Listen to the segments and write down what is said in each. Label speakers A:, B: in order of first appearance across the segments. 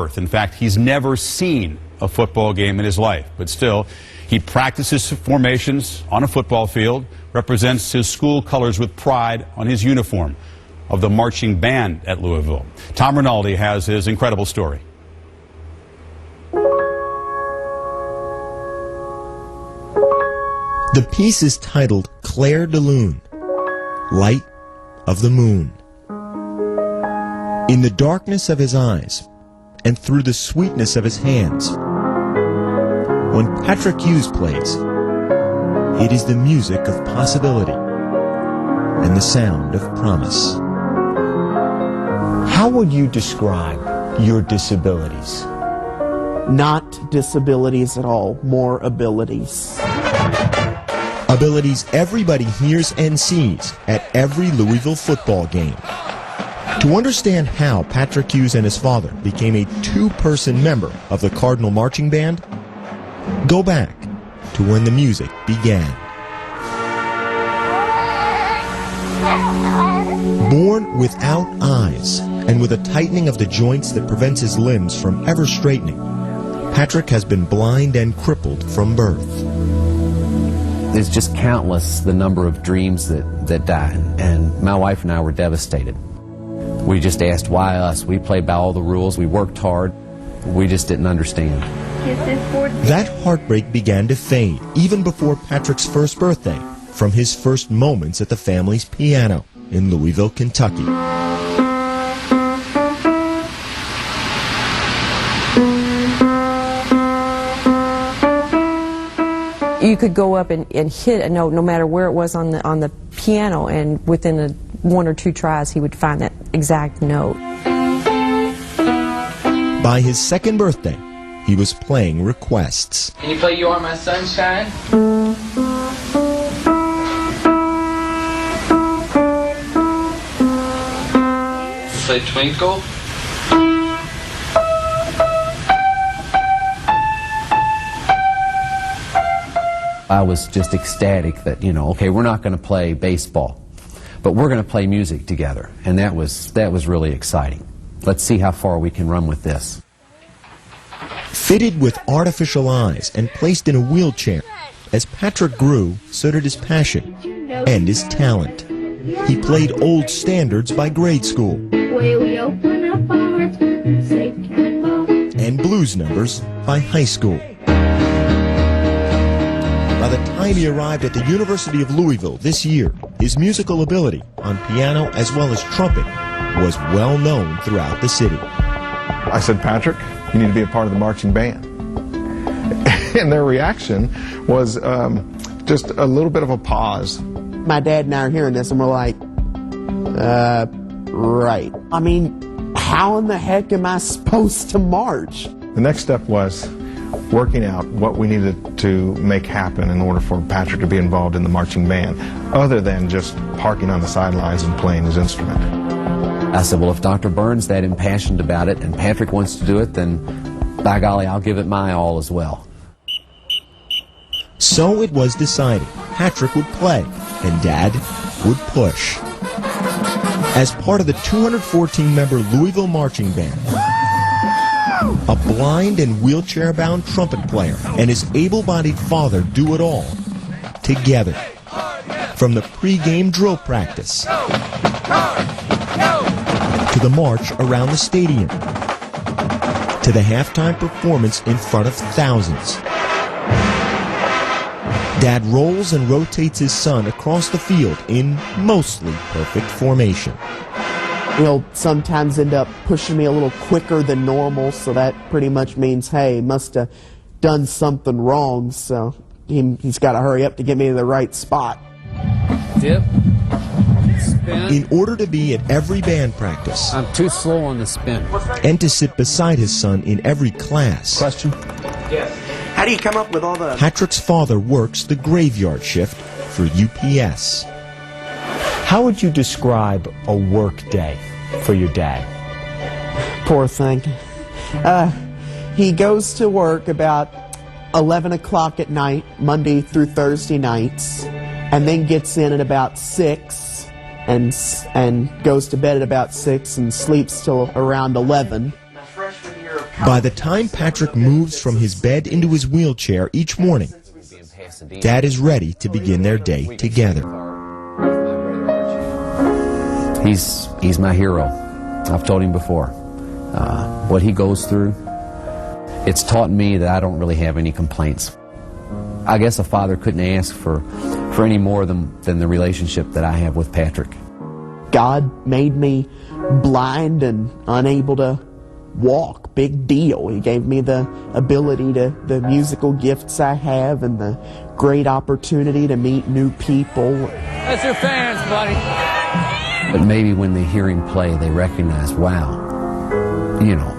A: In fact, he's never seen a football game in his life, but still, he practices formations on a football field, represents his school colors with pride on his uniform of the marching band at Louisville. Tom Rinaldi has his incredible story.
B: The piece is titled Clair de Lune, Light of the Moon. In the darkness of his eyes and through the sweetness of his hands, when Patrick Hughes plays, it is the music of possibility and the sound of promise.
C: How would you describe your disabilities?
D: Not disabilities at all, more abilities.
B: Abilities everybody hears and sees at every Louisville football game. To understand how Patrick Hughes and his father became a two-person member of the Cardinal Marching Band, go back to when the music began. Born without eyes and with a tightening of the joints that prevents his limbs from ever straightening, Patrick has been blind and crippled from birth.
E: There's just countless the number of dreams that died, and my wife and I were devastated. We just asked, why us? We played by all the rules, we worked hard, we just didn't understand.
B: That heartbreak began to fade even before Patrick's first birthday, from his first moments at the family's piano in Louisville, Kentucky.
F: You could go up and hit a note no matter where it was on the piano, and within one or two tries he would find that exact note.
B: By his second birthday, he was playing requests.
G: Can you play You Are My Sunshine? Play Twinkle.
E: I was just ecstatic that, okay, we're not going to play baseball, but we're going to play music together, and that was really exciting. Let's see how far we can run with this.
B: Fitted with artificial eyes and placed in a wheelchair, as Patrick grew, so did his passion and his talent. He played old standards by grade school and blues numbers by high school. By the time he arrived at the University of Louisville this year, his musical ability on piano as well as trumpet was well known throughout the city.
H: I said, Patrick, you need to be a part of the marching band. And their reaction was just a little bit of a pause.
D: My dad and I are hearing this and we're like, right. I mean, how in the heck am I supposed to march?
H: The next step was working out what we needed to make happen in order for Patrick to be involved in the marching band, other than just parking on the sidelines and playing his instrument.
E: I said, well, if Dr. Burns that impassioned about it and Patrick wants to do it, then by golly, I'll give it my all as well.
B: So it was decided Patrick would play and Dad would push. As part of the 214-member Louisville Marching Band, a blind and wheelchair-bound trumpet player and his able-bodied father do it all together. From the pre-game drill practice to the march around the stadium to the halftime performance in front of thousands. Dad rolls and rotates his son across the field in mostly perfect formation.
D: He'll sometimes end up pushing me a little quicker than normal, so that pretty much means, hey, must have done something wrong, so he's got to hurry up to get me to the right spot.
G: Dip. Spin.
B: In order to be at every band practice,
E: I'm too slow on the spin.
B: And to sit beside his son in every class.
C: Question?
G: Yes.
D: How do you come up with all the...
B: Patrick's father works the graveyard shift for UPS.
C: How would you describe a work day for your dad?
D: Poor thing. He goes to work about 11 o'clock at night, Monday through Thursday nights, and then gets in at about 6 and goes to bed at about 6 and sleeps till around 11.
B: By the time Patrick moves from his bed into his wheelchair each morning, Dad is ready to begin their day together.
E: He's my hero. I've told him before. What he goes through, it's taught me that I don't really have any complaints. I guess a father couldn't ask for any more than the relationship that I have with Patrick.
D: God made me blind and unable to walk. Big deal. He gave me the ability to, the musical gifts I have, and the great opportunity to meet new people.
G: That's your fans, buddy.
E: But maybe when they hear him play, they recognize, wow, you know,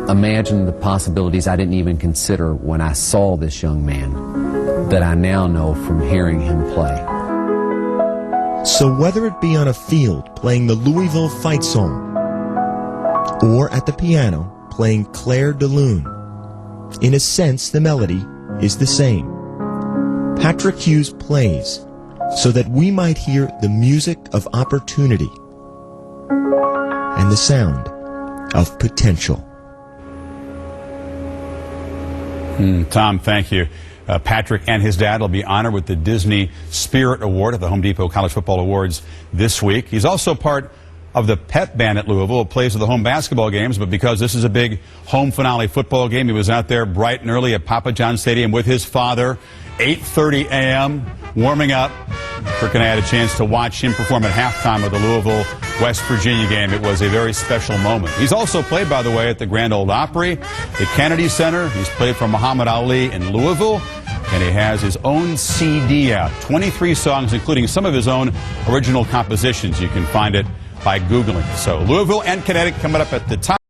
E: imagine the possibilities I didn't even consider when I saw this young man that I now know from hearing him play.
B: So whether it be on a field playing the Louisville fight song, or at the piano playing Claire de Lune, in a sense the melody is the same. Patrick Hughes plays so that we might hear the music of opportunity and the sound of potential.
A: Tom, thank you. Patrick and his dad will be honored with the Disney Spirit Award at the Home Depot College Football Awards this week. He's also part of the pep band at Louisville. It plays at the home basketball games, but because this is a big home finale football game, he was out there bright and early at Papa John Stadium with his father, 8:30 a.m., warming up. Kirk and I had a chance to watch him perform at halftime of the Louisville-West Virginia game. It was a very special moment. He's also played, by the way, at the Grand Ole Opry, the Kennedy Center. He's played for Muhammad Ali in Louisville, and he has his own CD out, 23 songs, including some of his own original compositions. You can find it by Googling. So Louisville and Connecticut coming up at the top.